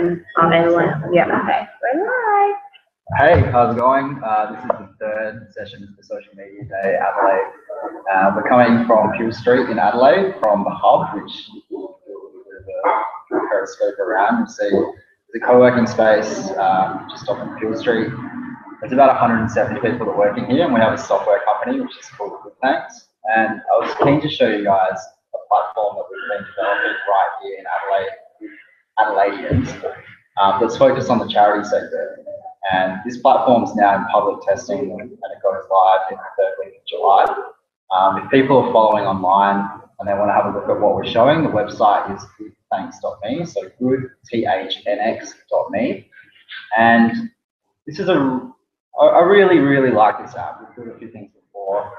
Everyone. Yeah. Okay. Bye. Hey, how's it going? This is the third session of the Social Media Day Adelaide. We're coming from Peel Street in Adelaide from the Hub, which is a bit of a periscope around. You see the co-working space just off of Peel Street. There's about 170 people that work in here, and we have a software company which is called GoodThanks. And I was keen to show you guys a platform that we've been developing right here in Adelaide, Adelaideans, that's focused on the charity sector. And this platform is now in public testing, and it goes live in the third week of July. If people are following online and they want to have a look at what we're showing, the website is goodthanks.me, so goodthnx.me. And this is I really, really like this app. We've done a few things before.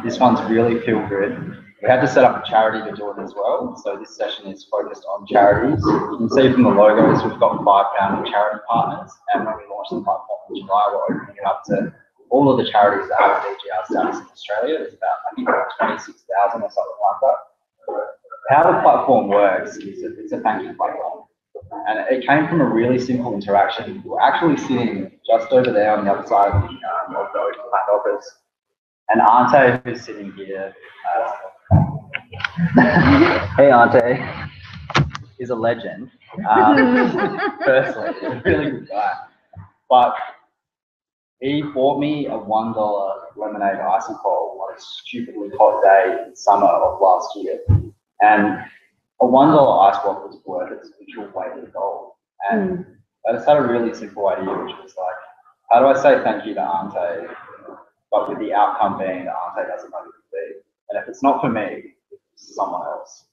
This one's really feel good. We had to set up a charity to do it as well. So this session is focused on charities. You can see from the logos, we've got 5 founding charity partners. And when we launched the platform in July, we're opening it up to all of the charities that have DGR status in Australia. There's about, I think, 26,000 or something like that. How the platform works is it's a thank you platform. And it came from a really simple interaction. We're actually sitting just over there on the other side of the open plan office. And Ante, who's sitting here, hey Ante, is a legend. Firstly, he's a really good guy. But he bought me a $1 lemonade icy cold on a stupidly hot day in summer of last year. And a $1 ice block was worth its literal weight in gold. And I just had a really simple idea, which was like, how do I say thank you to Ante, but with the outcome being that Ante doesn't know who to be? And if it's not for me, it's someone else.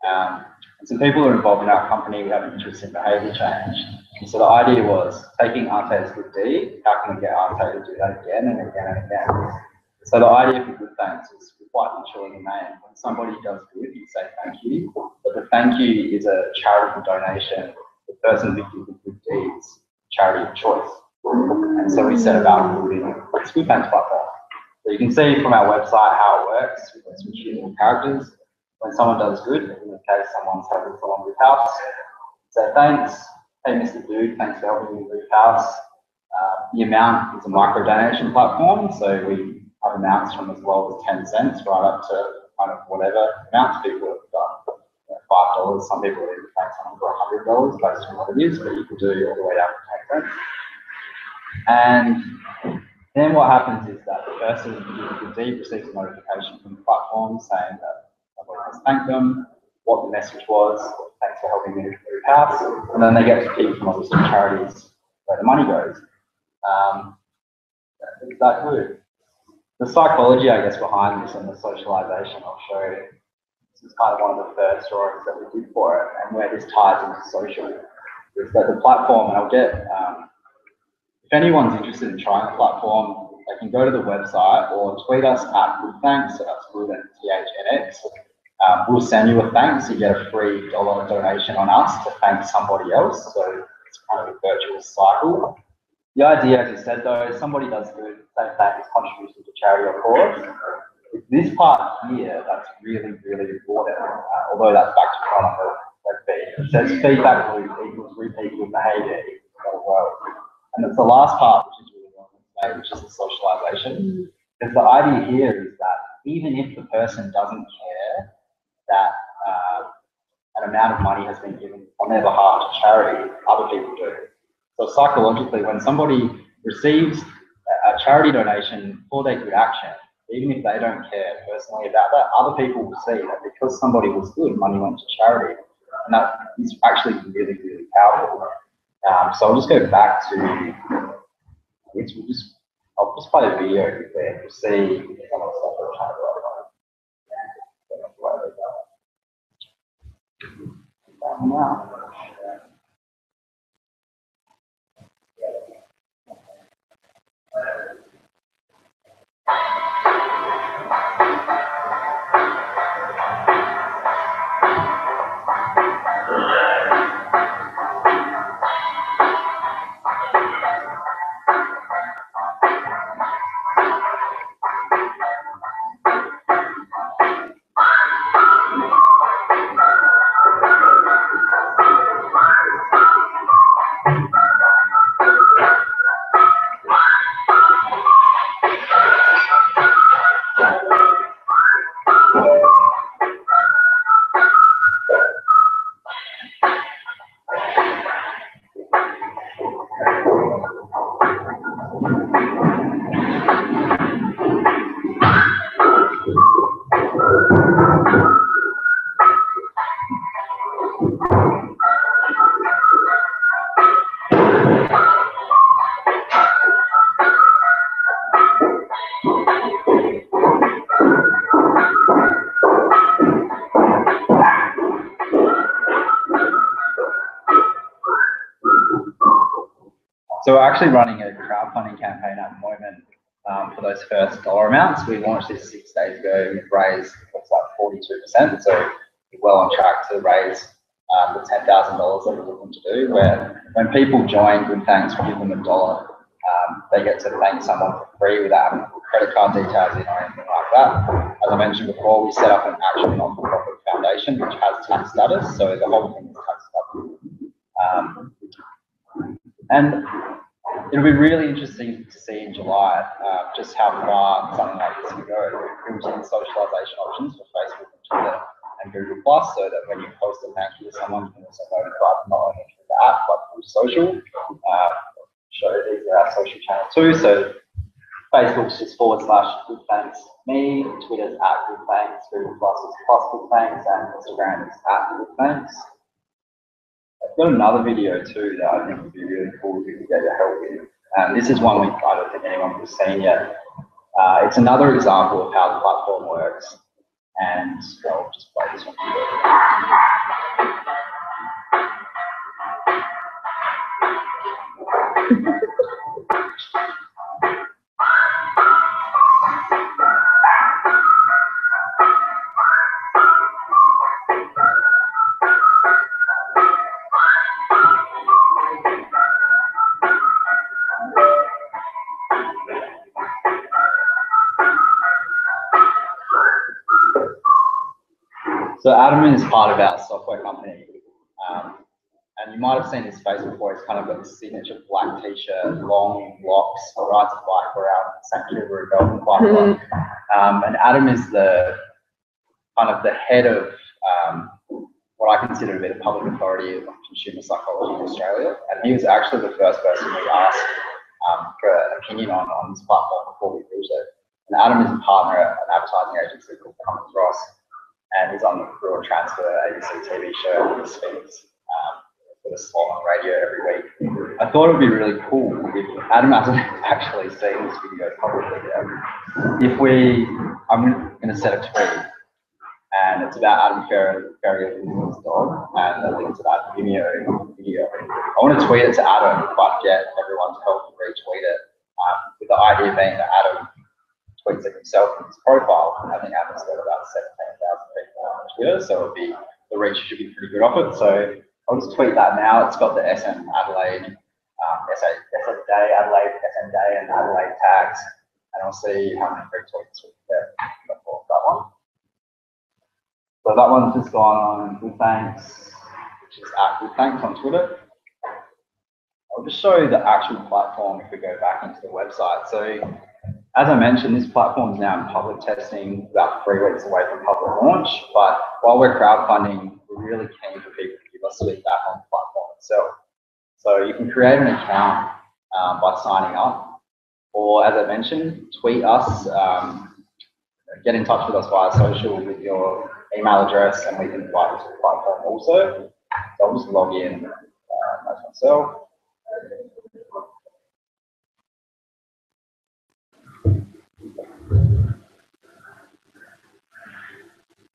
And some people who are involved in our company, we have an interest in behaviour change. And so the idea was taking Ante's good deed, how can we get Ante to do that again and again and again? So the idea for GoodThanks is quite literally the name. When somebody does good, you say thank you, but the thank you is a charitable donation. The person who did the good deeds, charity of choice. And so we set about building this GoodThanks platform. So you can see from our website how it works. We've got some cute little characters. When someone does good, in this case someone's helping someone move house, say thanks. Hey Mr. Dude, thanks for helping me move house. The amount is a micro donation platform, so we have amounts from as low as 10 cents right up to kind of whatever amounts people have done. $5, some people even pay someone for $100 based on what it is, but you can do all the way down to 10 cents. And then what happens is that the person who did the deed receives a notification from the platform saying that somebody has thanked them, what the message was, thanks for helping me move house, and then they get to pick from obviously charities where the money goes. Is that good? The psychology, I guess, behind this and the socialization I'll show you. This is kind of one of the first stories that we did for it, and where this ties into social. Is that the platform, and I'll get, if anyone's interested in trying the platform, they can go to the website or tweet us at GoodThanks, so that's good at THNX. We'll send you a thanks, you get a free $1 donation on us to thank somebody else, so it's kind of a virtuous cycle. The idea, as you said though, is somebody does good, say thanks, contribution to charity or cause. It's this part here that's really, really important, although that's back to front of the feed. It says feedback loop equals repeatable behaviour equals growth. And it's the last part which is really important, which is the socialisation. Because the idea here is that even if the person doesn't care that an amount of money has been given on their behalf to charity, other people do. So psychologically, when somebody receives a charity donation for their good action, even if they don't care personally about that, other people will see that because somebody was good, money went to charity. And that is actually really, really powerful. So I'll just go back to, I'll just play a video there to see some of the stuff we're trying to work on. Now. So we're actually running a crowdfunding campaign at the moment for those first dollar amounts. We launched this 6 days ago. We've raised looks like 42%. So we're well on track to raise the $10,000 that we're looking to do. Where when people join Good Thanks, we give them $1. They get to thank someone for free without having to put credit card details in or anything like that. As I mentioned before, we set up an actual non-for-profit foundation which has tax status, so the whole thing is tax deductible. And it'll be really interesting to see in July just how far something like this can go. We've built in socialization options for Facebook and Twitter and Google Plus, so that when you post a thank you to someone, you can also notify them not only through the app but through social. Show these are our social channels too. So Facebook's just / Good Thanks Me, Twitter's @Good Thanks, Google Plus is +Good Thanks, and Instagram is @Good Thanks. I've got another video too that I think would be really cool if you could get your help with. This is one I don't think anyone has seen yet. It's another example of how the platform works. And I'll just play this one for you. So Adam is part of our software company. And you might have seen his face before. He's kind of got this signature black t-shirt, long locks, rides a bike around St. Kilda Golden Club. And Adam is the kind of the head of what I consider to be the public authority of consumer psychology in Australia. And he was actually the first person we asked for an opinion on this platform before we built it. And Adam is a partner at an advertising agency called Cummins Ross, and he's on the Crew and Transfer ABC TV show with Sphinx. For the slot on radio every week. I thought it would be really cool if Adam hasn't actually seen this video publicly yet. I'm going to set a tweet, and it's about Adam Ferrier's dog, and a link to that video. I want to tweet it to Adam, but get everyone to help retweet it, with the idea being that Adam tweets it himself in his profile. I think Adam's got about 17,000 people on Twitter, so the reach should be pretty good off it. So I'll just tweet that now. It's got the SM Adelaide, SM Day, Adelaide, SM Day, and Adelaide tags, and I'll see how many retweets we get for that one. So that one's just gone on Good Thanks, which is @Good Thanks on Twitter. I'll just show you the actual platform if we go back into the website. So, as I mentioned, this platform is now in public testing, about 3 weeks away from public launch. But while we're crowdfunding, we're really keen for people to give us feedback on the platform itself. So you can create an account by signing up, or as I mentioned, tweet us, get in touch with us via social with your email address, and we can invite you to the platform also. So I'll just log in as myself.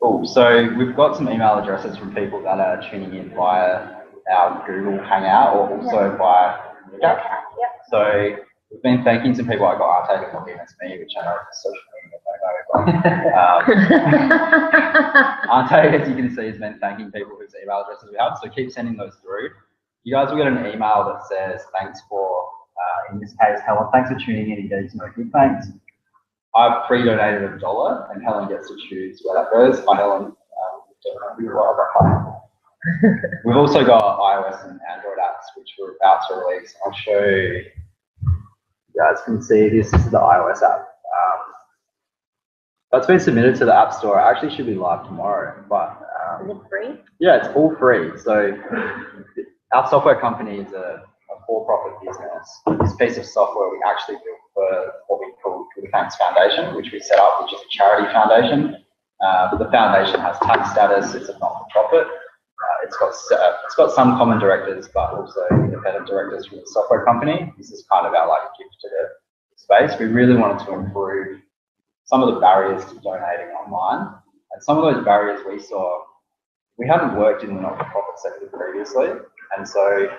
Cool. So we've got some email addresses from people that are tuning in via our Google Hangout or also via Meetup. Yep. So we've been thanking some people. I got Arte to copy against me, which I know is social media, but Arte, as you can see, has been thanking people whose email addresses we have. So keep sending those through. You guys will get an email that says thanks for, in this case, Helen, thanks for tuning in and getting to know Good Thanks. I've pre-donated $1, and Helen gets to choose where that goes. Hi, Helen. We've also got iOS and Android apps, which we're about to release. I'll show you. You guys can see this is the iOS app. That's been submitted to the App Store. It actually should be live tomorrow. But is it free? Yeah, it's all free. So our software company is a for-profit business. This piece of software we actually built for what we call Good Thanks Foundation, which we set up, which is a charity foundation. The foundation has tax status. It's a not-for-profit. It's got some common directors, but also independent directors from the software company. This is kind of our gift to the space. We really wanted to improve some of the barriers to donating online, and some of those barriers we saw. We hadn't worked in the not-for-profit sector previously, and so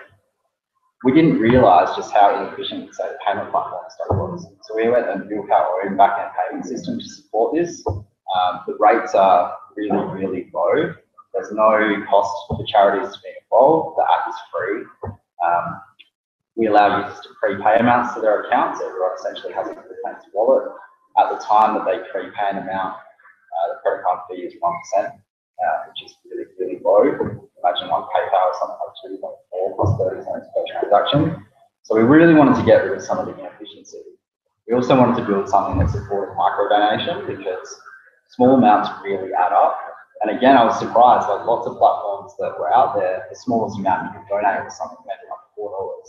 we didn't realise just how inefficient, say, the payment platform stuff was. So we went and built our own back-end payment system to support this. The rates are really, really low. There's no cost for charities to be involved. The app is free. We allow users to prepay amounts to their accounts. Everyone essentially has a Good Thanks wallet. At the time that they prepay an amount, the credit card fee is 1%, which is really, really low. Imagine like PayPal or something like 2.4 plus 30 cents per transaction. So we really wanted to get rid of some of the inefficiency. We also wanted to build something that supported micro donation because small amounts really add up. And again, I was surprised, like lots of platforms that were out there, the smallest amount you could donate was something maybe like $4,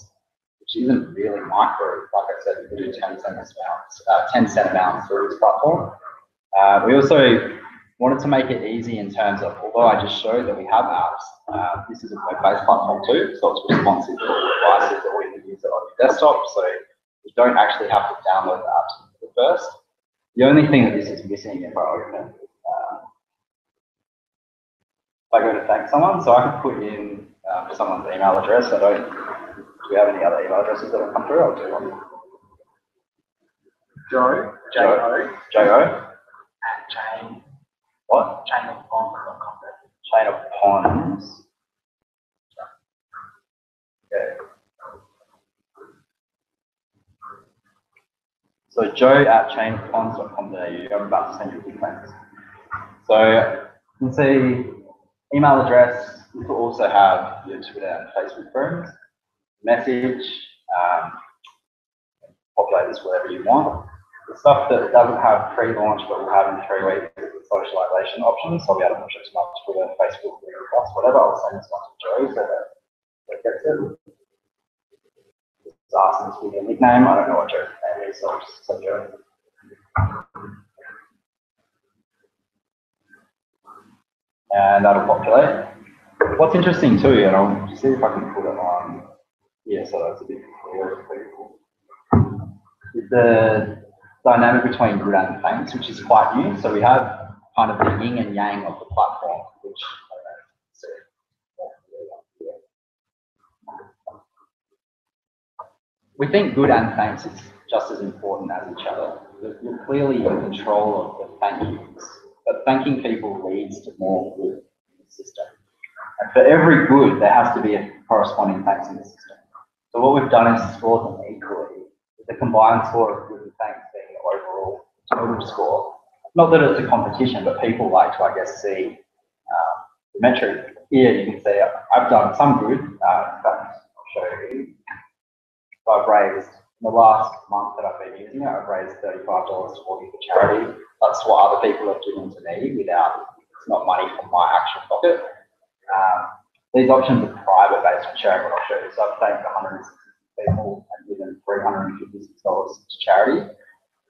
which isn't really micro. Like I said, you could do 10 cent amounts through this platform. We also wanted to make it easy in terms of, although I just showed that we have apps, this is a web-based platform too, so it's responsive to all devices, or you can use it on your desktop, so you don't actually have to download the apps first. The only thing that this is missing if I open it, if I go to thank someone, so I can put in someone's email address. Do we have any other email addresses that have come through? I'll do one. Joe, J-O. J-O. And Jane. What? Chainofponds.com. Chain of Ponds. Okay. So Joe at chainofponds.com.au. I'm about to send you a big thanks. So you can see email address. You can also have your Twitter and Facebook friends. Message. Populate this whatever you want. The stuff that doesn't have pre-launch but will have in 3 weeks is the socialization options. So I'll be able to push it to my Twitter, Facebook, Google Plus, whatever. I'll send this one to Joe so that gets it. Just ask them to give me a nickname. I don't know what Joe's name is, so I'll just say Joe. And that'll populate. What's interesting too, and I'll see if I can put it on here so that's a bit clearer for people, is the dynamic between good and thanks, which is quite new. So we have kind of the yin and yang of the platform, which I don't know. We think good and thanks is just as important as each other. You're clearly in control of the thank yous, but thanking people leads to more good in the system. And for every good, there has to be a corresponding thanks in the system. So what we've done is score them equally, with the combined score of good and thanks being the overall total score. Not that it's a competition, but people like to, I guess, see the metric. Here you can see I've done some good. In fact, I'll show you. So I've raised, in the last month that I've been using it, I've raised $35.40 for charity. That's what other people have given to me without, it's not money from my actual pocket. These options are private based on sharing what I'll show you. So I've thanked 160 people and given $356 to charity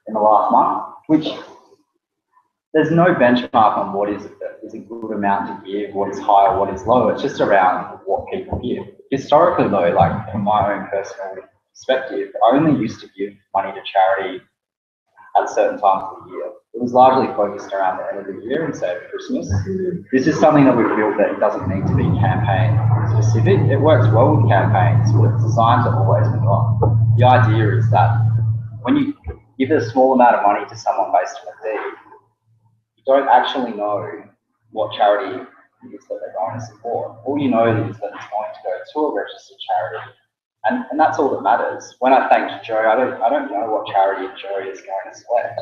in the last month, which there's no benchmark on what is a good amount to give, what is high or what is low. It's just around what people give. Historically though, like from my own personal perspective, I only used to give money to charity at certain times of the year. It was largely focused around the end of the year and say Christmas. This is something that we've built that it doesn't need to be campaign specific. It works well with campaigns, but it's designed to always be on. The idea is that when you give a small amount of money to someone based on a deed, you don't actually know what charity it is that they're going to support. All you know is that it's going to go to a registered charity. And that's all that matters. When I thanked Joe, I don't know what charity Joe is going to select,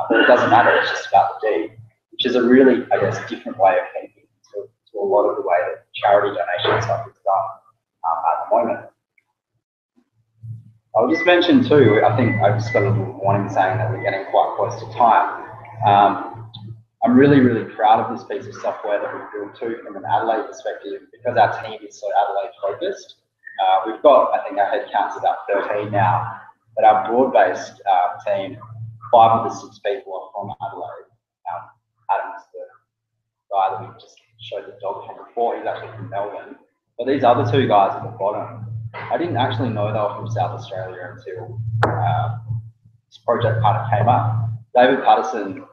but it doesn't matter. It's just about the deed, which is a really, I guess, different way of thinking to a lot of the way that charity donation stuff is done at the moment. I'll just mention too, I think I just got a little warning saying that we're getting quite close to time. I'm really, really proud of this piece of software that we've built too from an Adelaide perspective, because our team is so Adelaide focused. We've got, I think our head count's about 13 now, but our broad-based team, 5 of the 6 people are from Adelaide. Adam's the guy that we just showed the dog from before, he's actually from Melbourne. But these other 2 guys at the bottom, I didn't actually know they were from South Australia until this project kind of came up. David Patterson,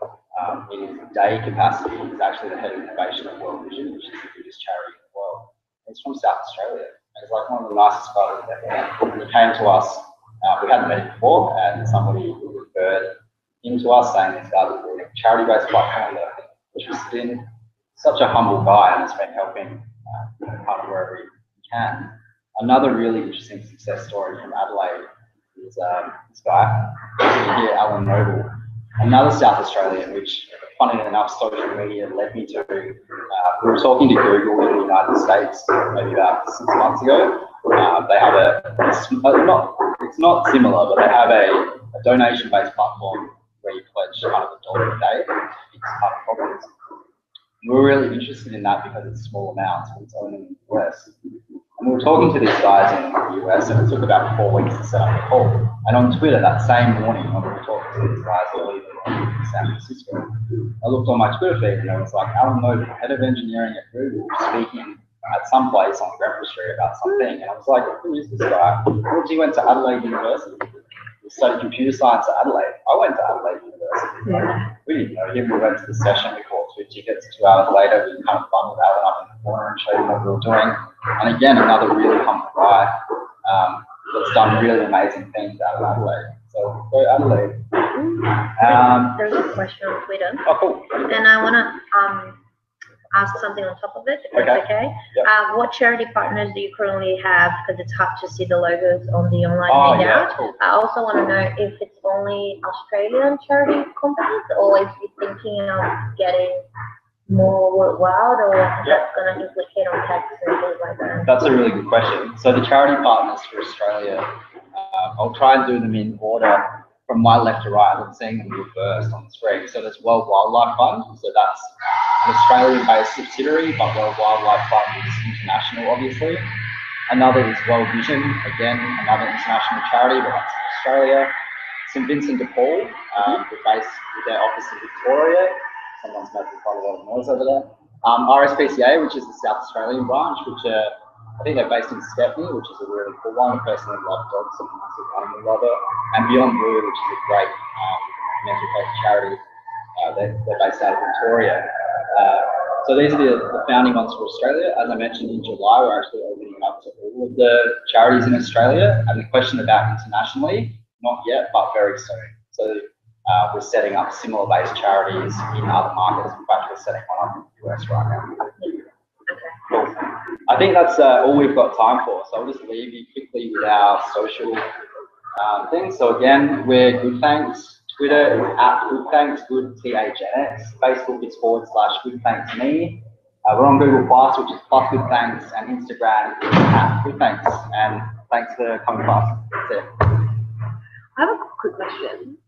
in his day capacity, is actually the head of innovation at World Vision, which is the biggest charity in the world. He's from South Australia. He's like one of the nicest guys I've ever met. He came to us, we hadn't met him before, and somebody referred him to us saying this guy's a charity-based platform which has been such a humble guy and has been helping kind of wherever he can. Another really interesting success story from Adelaide is this guy here, Alan Noble, another South Australian, which, funny enough, social media led me to. We were talking to Google in the United States maybe about 6 months ago. They have it's not similar, but they have a donation-based platform where you pledge kind of $1 a day to fix kind of problems. We were really interested in that because it's small amounts, but it's only in the US. And we were talking to these guys in the US, and it took about 4 weeks to set up a call. And on Twitter that same morning, when we were talking to these guys early in San Francisco, I looked on my Twitter feed and it was like Alan Noble, head of engineering at Google, speaking at some place on Grenfell Street about something. And I was like, who is this guy? Well, he went to Adelaide University. He studied computer science at Adelaide. I went to Adelaide University. We didn't know him. We went to the session. We bought 2 tickets. 2 hours later, we kind of bundled Alan up in the corner and showed him what we were doing. And again, another really humble guy that's done really amazing things out of Adelaide. So go Adelaide. There's a question on Twitter. Oh, cool. And I want to ask something on top of it, if that's okay. Yep. What charity partners do you currently have? Because it's hard to see the logos on the online hangout. Cool. I also want to know if it's only Australian charity companies, or if you're thinking of getting more worldwide, or if that's going to implicate on tax and things like that. That's a really good question. So the charity partners for Australia, I'll try and do them in order from my left to right. I'm seeing them reversed on the screen. So there's World Wildlife Fund. So that's an Australian-based subsidiary, but World Wildlife Fund is international, obviously. Another is World Vision, again, another international charity, but that's in Australia. St Vincent de Paul, they're based with their office in Victoria. Someone's making quite a lot of noise over there. RSPCA, which is the South Australian branch, which I think they're based in Stepney, which is a really cool one. I personally love dogs, I'm a massive animal lover. And Beyond Blue, which is a great mental health charity. They're based out of Victoria. So these are the founding ones for Australia. As I mentioned, in July, we're actually opening up to all of the charities in Australia. And the question about internationally, not yet, but very soon. So we're setting up similar-based charities in other markets. In fact, we're setting one up in the US right now. Cool. I think that's all we've got time for. So I'll just leave you quickly with our social things. So again, we're Good Thanks. Twitter is @GoodThanks, good THNX. Facebook is /GoodThanksMe. We're on Google Plus, which is +GoodThanks, and Instagram is @GoodThanks. And thanks for coming past. That's it. I have a quick question.